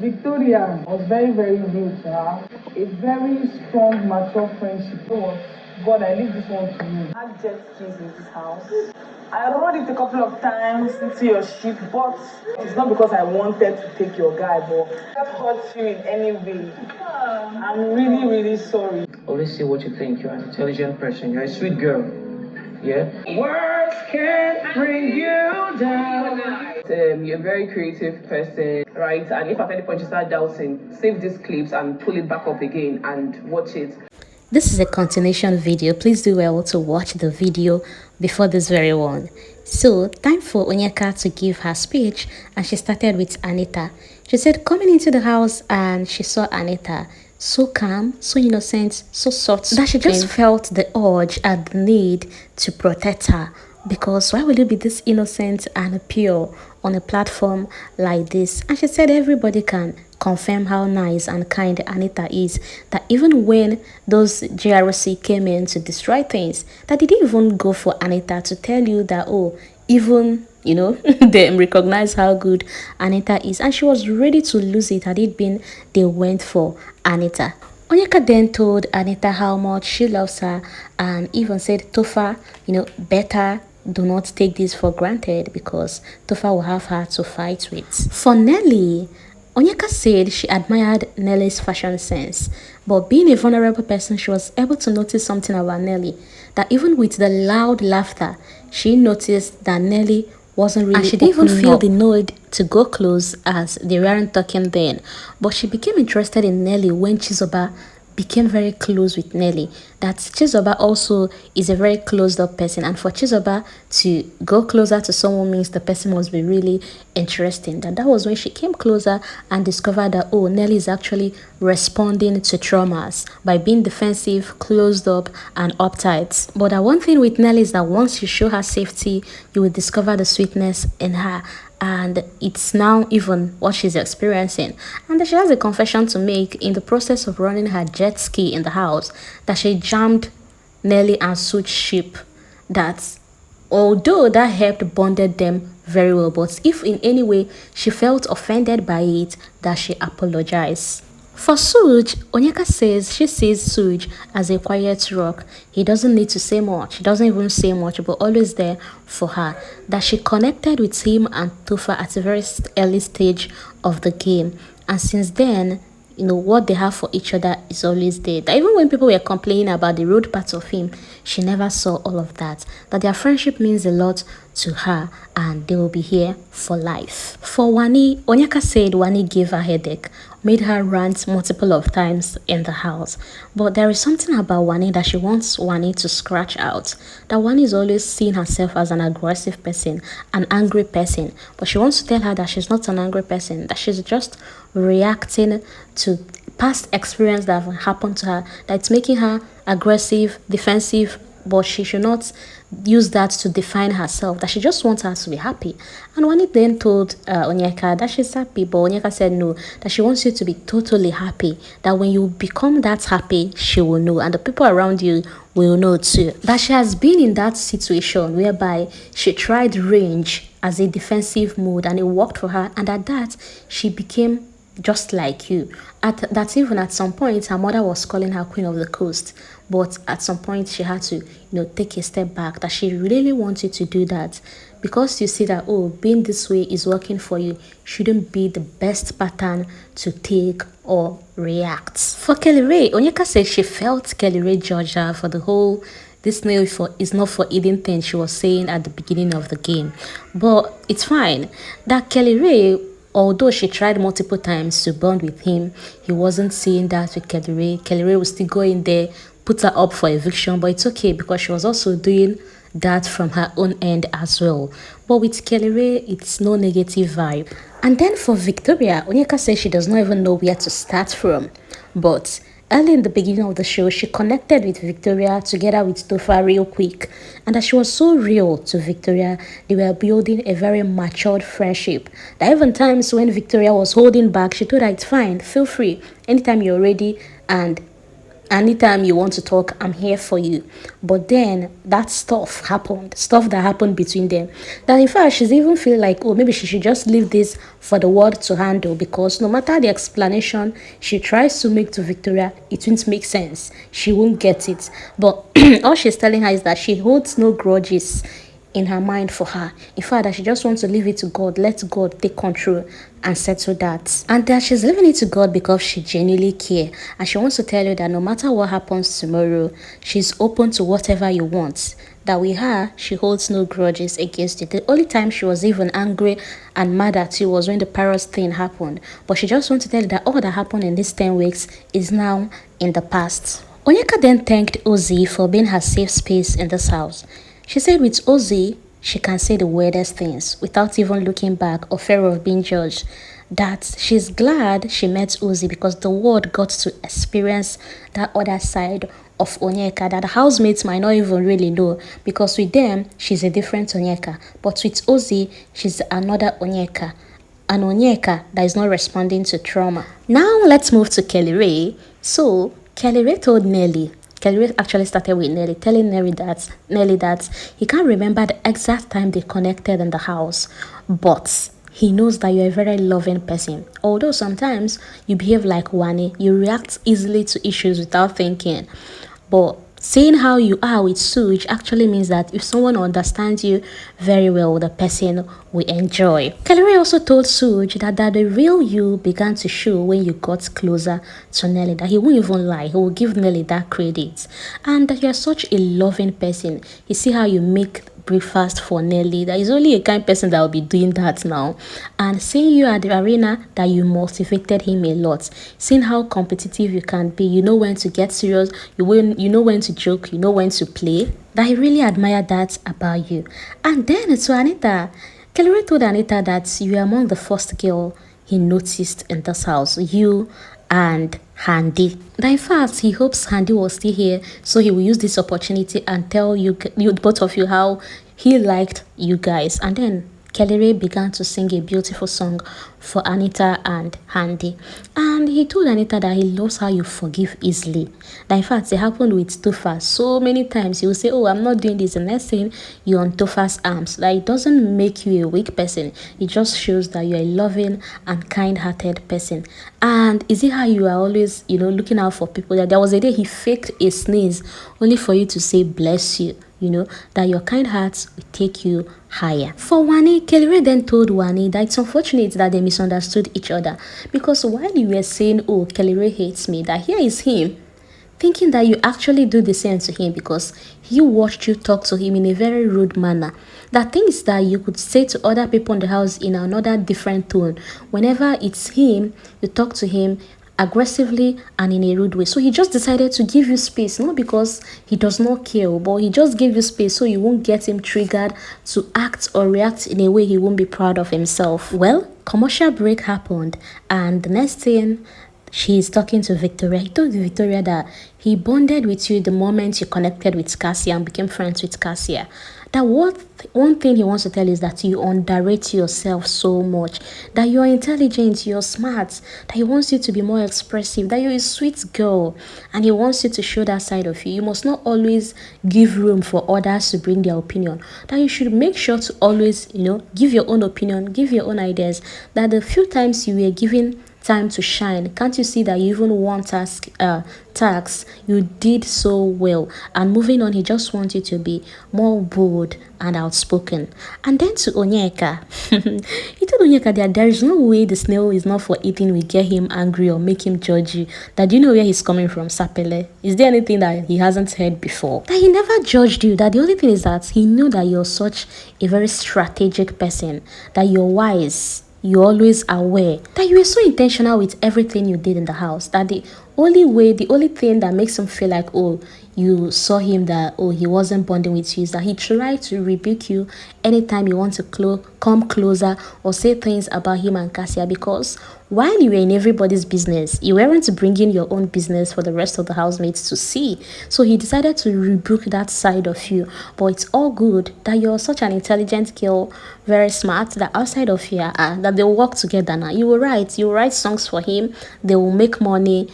Victoria was very, very real to her. A very strong, mature friendship. God, I leave this one to you. I had jet skis in this house. I rode it a couple of times into your ship, but it's not because I wanted to take your guy, but that hurts you in any way. I'm really, really sorry. Always say what you think. You're an intelligent person. You're a sweet girl. Yeah? Words can't bring you down. You're a very creative person, right? And if at any point you start doubting, save these clips and pull it back up again and watch it. This is a continuation video. Please do well to watch the video before this very one. So, time for Onyeka to give her speech, and she started with Anita. She said coming into the house and she saw Anita so calm, so innocent, so soft, that she just felt the urge and the need to protect her. Because why will you be this innocent and pure on a platform like this? And she said everybody can confirm how nice and kind Anita is, that even when those JRC came in to destroy things, that they didn't even go for Anita to tell you that, oh, even, you know, they recognize how good Anita is, and she was ready to lose it had it been they went for Anita. Onyeka then told Anita how much she loves her and even said, Tofa, you know, better do not take this for granted because Tofa will have her to fight with. For Nelly, Onyeka said she admired Nelly's fashion sense, but being a vulnerable person, she was able to notice something about Nelly, that even with the loud laughter, she noticed that Nelly wasn't really, and she didn't even feel the need to go close as they weren't talking then. But she became interested in Nelly when Chizoba became very close with Nelly. That Chizoba also is a very closed up person, and for Chizoba to go closer to someone means the person must be really interesting. That was when she came closer and discovered that, oh, Nelly is actually responding to traumas by being defensive, closed up, and uptight. But one thing with Nelly is that once you show her safety, you will discover the sweetness in her, and it's now even what she's experiencing. And she has a confession to make in the process of running her jet ski in the house, that she jammed Nelly and Such's ship, that although that helped bonded them very well, but if in any way she felt offended by it, that she apologized. For Suj, Onyeka says she sees Suj as a quiet rock. He doesn't need to say much. He doesn't even say much, but always there for her. That she connected with him and Tufa at a very early stage of the game. And since then, you know, what they have for each other is always there. That even when people were complaining about the rude parts of him, she never saw all of that. That their friendship means a lot to her and they will be here for life. For Wani, Onyeka said Wani gave her headache, made her rant multiple of times in the house. But there is something about Wani that she wants Wani to scratch out. That Wani is always seeing herself as an aggressive person, an angry person. But she wants to tell her that she's not an angry person, that she's just reacting to past experience that have happened to her, that it's making her aggressive, defensive, but she should not use that to define herself, that she just wants her to be happy. And Wani then told Onyeka that she's happy, but Onyeka said no, that she wants you to be totally happy, that when you become that happy, she will know, and the people around you will know too. That she has been in that situation whereby she tried range as a defensive mode and it worked for her, and at that, she became just like you. That even at some point her mother was calling her queen of the coast, but at some point she had to, you know, take a step back. That she really wants you to do that because you see that, oh, being this way is working for you, shouldn't be the best pattern to take or react. For Kellyrae, Onyeka said she felt Kellyrae judged her for the whole this nail is not for eating thing she was saying at the beginning of the game. But it's fine. That Kellyrae, although she tried multiple times to bond with him, he wasn't seeing that with Kellyrae. Kellyrae was still going there, put her up for eviction, but it's okay because she was also doing that from her own end as well. But with Kellyrae, it's no negative vibe. And then for Victoria, Onyeka says she does not even know where to start from. But early in the beginning of the show, she connected with Victoria together with Tofa real quick. And that she was so real to Victoria, they were building a very matured friendship. That even times when Victoria was holding back, she told her, it's fine, feel free, anytime you're ready. And anytime you want to talk, I'm here for you. But then that stuff that happened between them. That in fact, she's even feeling like, oh, maybe she should just leave this for the world to handle, because no matter the explanation she tries to make to Victoria, it won't make sense. She won't get it. But all she's telling her is that she holds no grudges in her mind for her. In fact, that she just wants to leave it to God. Let God take control and settle that. And that she's leaving it to God because she genuinely cares. And she wants to tell you that no matter what happens tomorrow, she's open to whatever you want. That with her, she holds no grudges against you. The only time she was even angry and mad at you was when the parrot thing happened. But she just wants to tell you that all that happened in these 10 weeks is now in the past. Onyeka then thanked Ozzy for being her safe space in this house. She said with Ozzy, she can say the weirdest things without even looking back or fear of being judged. That she's glad she met Ozzy because the world got to experience that other side of Onyeka that the housemates might not even really know, because with them, she's a different Onyeka. But with Ozzy, she's another Onyeka. An Onyeka that is not responding to trauma. Now let's move to Kellyrae. So Kellyrae told Kellyrae actually started with Nelly, telling Nelly that he can't remember the exact time they connected in the house, but he knows that you're a very loving person. Although sometimes you behave like Wani, you react easily to issues without thinking. But saying how you are with Suj actually means that if someone understands you very well, the person will enjoy. Kellyrae also told Suj that the real you began to show when you got closer to Nelly, that he won't even lie, he will give Nelly that credit, and that you're such a loving person. You see how you make breakfast for Nelly, that is only a kind person that will be doing that now. And seeing you at the arena, that you motivated him a lot. Seeing how competitive you can be, you know when to get serious, you know when to joke, you know when to play. That he really admired that about you. And then to Anita, Kellyrae told Anita that you are among the first girl he noticed in this house, you and Handy. That in fact, he hopes Handy was still here, so he will use this opportunity and tell you both of you how he liked you guys. And then Kellyrae began to sing a beautiful song for Anita and Handy. And he told Anita that he loves how you forgive easily. That in fact, it happened with Tofa. So many times he will say, oh, I'm not doing this. And next thing, you're on Tofa's arms. Like, it doesn't make you a weak person. It just shows that you're a loving and kind-hearted person. And is it how you are always, looking out for people? That there was a day he faked a sneeze only for you to say, bless you. That your kind hearts will take you higher. For Wani, Kellyrae then told Wani that it's unfortunate that they misunderstood each other, because while you were saying, oh, Kellyrae hates me, that here is him thinking that you actually do the same to him, because he watched you talk to him in a very rude manner. That things that you could say to other people in the house in another different tone. Whenever it's him, you talk to him aggressively and in a rude way. So he just decided to give you space, not because he does not care, but he just gave you space so you won't get him triggered to act or react in a way he won't be proud of himself. Well, commercial break happened, and the next thing, she's talking to Victoria. He told Victoria that he bonded with you the moment you connected with Cassia and became friends with Cassia. That one thing he wants to tell is that you underrate yourself so much, that you're intelligent, you're smart, that he wants you to be more expressive, that you're a sweet girl, and he wants you to show that side of you. You must not always give room for others to bring their opinion, that you should make sure to always, give your own opinion, give your own ideas, that the few times you were given time to shine, can't you see that you even won tasks, you did so well. And moving on, he just wants you to be more bold and outspoken. And then to Onyeka, he told Onyeka that there is no way the snail is not for eating will get him angry or make him judge you. That do you know where he's coming from, Sapele? Is there anything that he hasn't heard before? That he never judged you, that the only thing is that he knew that you're such a very strategic person, that you're wise, you're always aware, that you were so intentional with everything you did in the house, that the only thing that makes him feel like, oh, you saw him that, oh, he wasn't bonding with you, is that he tried to rebuke you anytime you want to come closer or say things about him and Cassia, because while you were in everybody's business, you weren't bringing your own business for the rest of the housemates to see. So he decided to rebuke that side of you. But it's all good that you're such an intelligent girl, very smart, that outside of here, that they'll work together now. You will write songs for him, they will make money,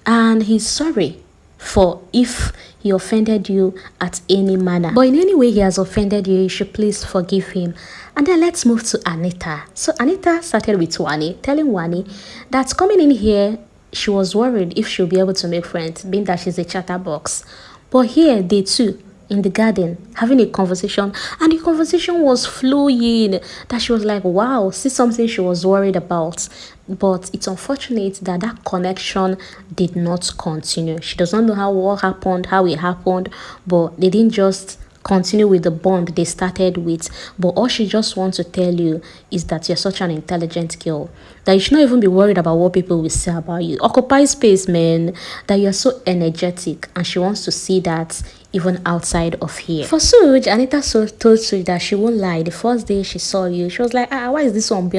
and he's sorry for if he offended you at any manner. But in any way he has offended you, you should please forgive him. And then let's move to Anita. So Anita started with Wani, telling Wani that coming in here, she was worried if she'll be able to make friends, being that she's a chatterbox. But here, they too, in the garden, having a conversation, and the conversation was flowing, that she was like, wow, see something she was worried about. But it's unfortunate that that connection did not continue. She does not know what happened, how it happened, but they didn't just continue with the bond they started with. But all she just wants to tell you is that you're such an intelligent girl, that you should not even be worried about what people will say about you. Occupy space, man. That you're so energetic, and she wants to see that even outside of here. For Suj, Anita told Suj that she won't lie. The first day she saw you, she was like, why is this one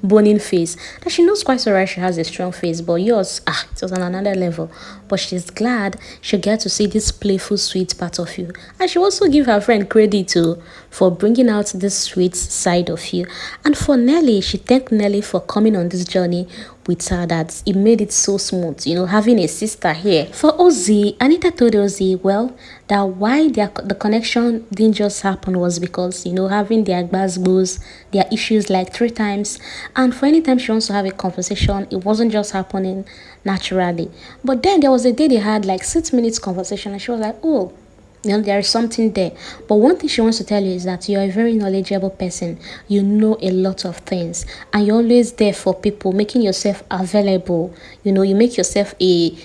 burning face? That she knows quite so right she has a strong face, but yours, it was on another level. But she's glad she'll get to see this playful, sweet part of you. And she also give her friend credit too for bringing out this sweet side of you. And for Nelly, she thanked Nelly for coming on this journey with her, that it made it so smooth, having a sister here. For Ozzy, Anita told Ozzy, well, that why the connection didn't just happen was because, having their gbas, their issues like 3 times. And for any time she wants to have a conversation, it wasn't just happening naturally. But then there was a day they had like 6 minutes conversation, and she was like, oh, there is something there. But one thing she wants to tell you is that you're a very knowledgeable person. You know a lot of things, and you're always there for people, making yourself available. You make yourself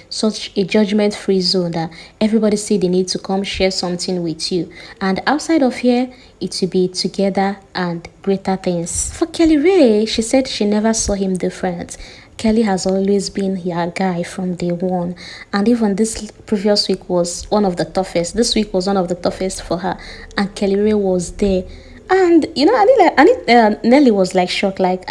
such a judgment-free zone that everybody see they need to come share something with you. And outside of here, it will be together and greater things. For Kellyrae, she said she never saw him different. Kelly has always been her guy from day one, and even this previous week was one of the toughest. This week was one of the toughest for her, and Kellyrae was there. And Nelly was like shocked, like,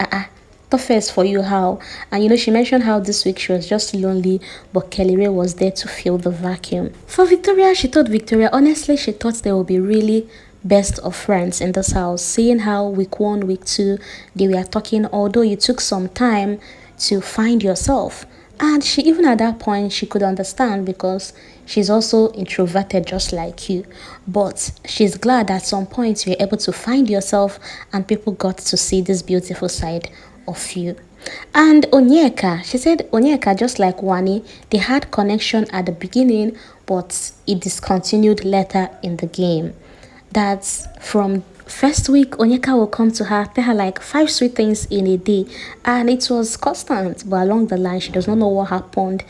toughest for you, how? And she mentioned how this week she was just lonely, but Kellyrae was there to fill the vacuum. For Victoria, she told Victoria, honestly, she thought they would be really best of friends in this house, seeing how week 1, week 2, they were talking, although you took some time to find yourself. And she, even at that point, she could understand, because she's also introverted just like you. But she's glad at some point you're able to find yourself, and people got to see this beautiful side of you. And Onyeka, she said Onyeka, just like Wani, they had connection at the beginning, but it discontinued later in the game. That's from first week, Onyeka will come to her, tell her like 5 sweet things in a day, and it was constant. But along the line, she does not know what happened,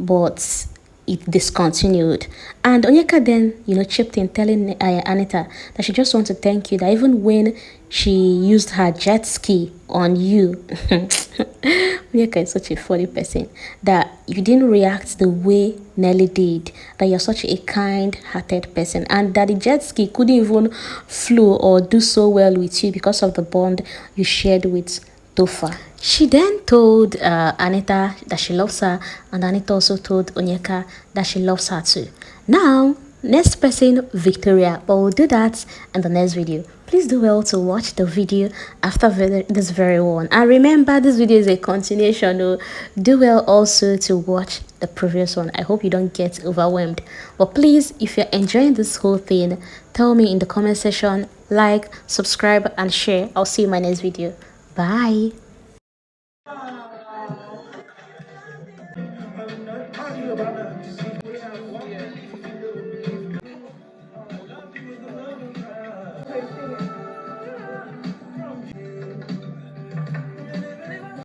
but it discontinued. And Onyeka then, chipped in, telling Anita that she just wants to thank you, that even when she used her jet ski on you, Onyeka is such a funny person, that you didn't react the way Nelly did, that you're such a kind-hearted person, and that the jet ski couldn't even flow or do so well with you because of the bond you shared with Tofa. She then told Anita that she loves her, and Anita also told Onyeka that she loves her too. Now, next person, Victoria, but we'll do that in the next video. Please do well to watch the video after this very one. And remember, this video is a continuation. Do well also to watch the previous one. I hope you don't get overwhelmed. But please, if you're enjoying this whole thing, tell me in the comment section, like, subscribe, and share. I'll see you in my next video. Bye.